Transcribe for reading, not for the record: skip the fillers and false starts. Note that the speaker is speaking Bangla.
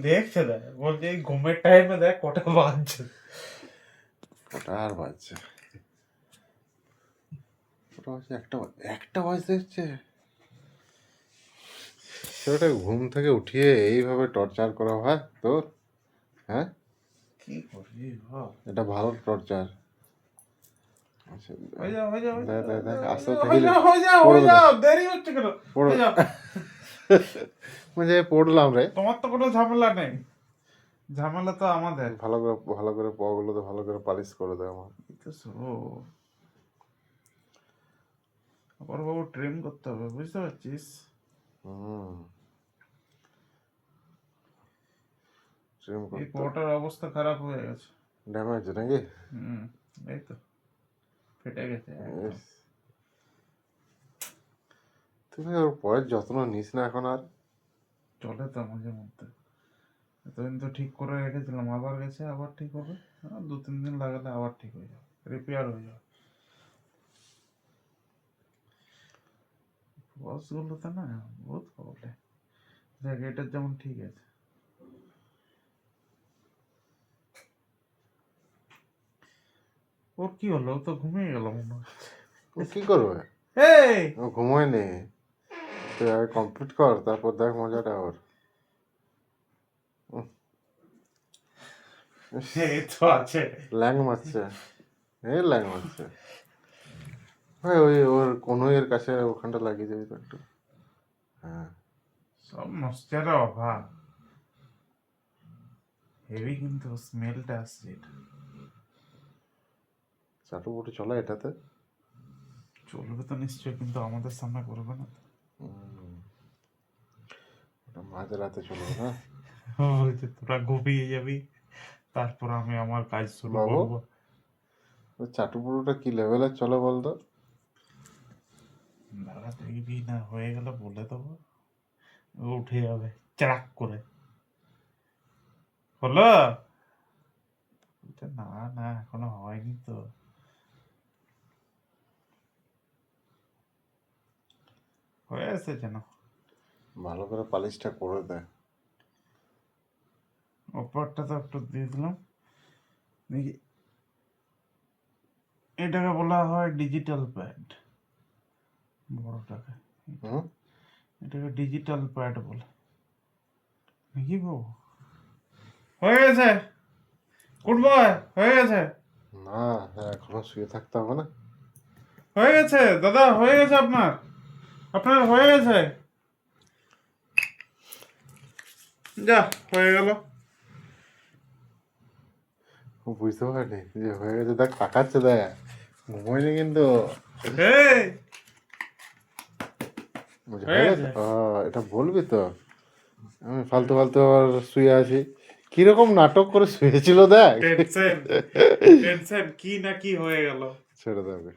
দেখছে দেখ, বলছে এই ঘুমের টাইমে দেখ কটা বাজছে। কটা আর বাজছে? কটা বাজছে? একটা বাজতে হচ্ছে। সেটা ঘুম থেকে উঠিয়ে এইভাবে টর্চার করা হয় তোর? হ্যাঁ, কি করবি ভাব। এটা ভালো টর্চার। আচ্ছা, হয়ে যাও, হয়ে যাও, দেখ দেখ দেখ, আস্তে আস্তে হয়ে গেলে যাও, হয়ে যাও, হয়ে যাও, দেরি হচ্ছে কেন? হয়ে যাও। মানে পড়লাম রে। তোমার তো কোনো ঝামেলা নেই, ঝামেলা তো আমাদের। ভালো করে পগুলো তো ভালো করে পালিশ করে দেয় আমার। এই তো আবার বাবু ট্রিম করতে হবে, বুঝতে পারছিস? হুম, ট্রিম এই করতে পোটার অবস্থা খারাপ হয়ে গেছে। ড্যামেজ নাকি? এই তো ফেটে গেছে একদম। ইস, তুমি ওর পরের যত্ন নিস না এখন আর? চলে তো মাঝে মধ্যে, এতদিন তো ঠিক করে রেখেছিলাম, আবার গেছে, আবার ঠিক হবে। 2-3 দিন লাগালে আবার ঠিক হয়ে যাবে, রিপেয়ার হয়ে যাবে। বক্সগুলোতে না বহুত প্রবলেম। দেখ এটার যেমন ঠিক আছে, ওর কি হলো? ও তো ঘুমিয়ে গেল মনে হচ্ছে। ও কি করবে? এই ও ঘুমোয় নে, তুই আগে কমপ্লিট কর, তারপর দেখ মজাটা ওর। এই তো আছে। ল্যাং মারছে, এই ল্যাং মারছে। ওই ওই ওর কনুইয়ের কাছে ওখানটা লাগিয়ে যাবি তো একটু। হ্যাঁ, সব মশচারের অভাব, হেভি কিন্তু স্মেলটা আসছে এটা। চাটু বুটু চলে এটাতে? চলবে তো নিশ্চয়ই, কিন্তু আমাদের সামনে করবে না তো। ওটা মাঝরাতে চলবে না? ওই যে তোরা ঘুমিয়ে যাবি, তারপর আমি আমার কাজ শুরু বাবু, করবো। ওই চাটু বুটুটা কি লেভেলের চলে বলতো? দাঁড়া দেখবি না, হয়ে গেলে বলে দেবো, ও উঠে যাবে চাক করে। হলো? বলছে, না না এখনো হয়নি তো। হয়ে আছে যেন। ভালো করে পালিশটা করে দেয়। অপারটা তো একটু দিয়ে দিলাম দেখি। এটাকে বলা হয় ডিজিটাল প্যাড, বড়টাকে। হুম, এটাকে ডিজিটাল প্যাড বলে নাকি বাবু? হয়ে গেছে, উঠবো, হয়ে গেছে, না, এখনো শুয়ে থাকতে হবে না? হয়ে গেছে দাদা, হয়ে গেছে আপনার, আপনার হয়ে গেছে। যা, হয়ে গেল। ও বুঝতে পারেনি যে হয়ে গেছে, দেখ তাকাচ্ছে, দেখ ঘুমোয়নি কিন্তু। এই বলছে, হয়ে হয়ে গেছে? গেছে। এটা বলবি তো? আমি ফালতু ফালতু আবার শুয়ে আছি। কিরকম নাটক করে শুয়েছিল দেখ। টেনশন টেনশন কি না কি হয়ে গেল। ছেড়ে দেবে।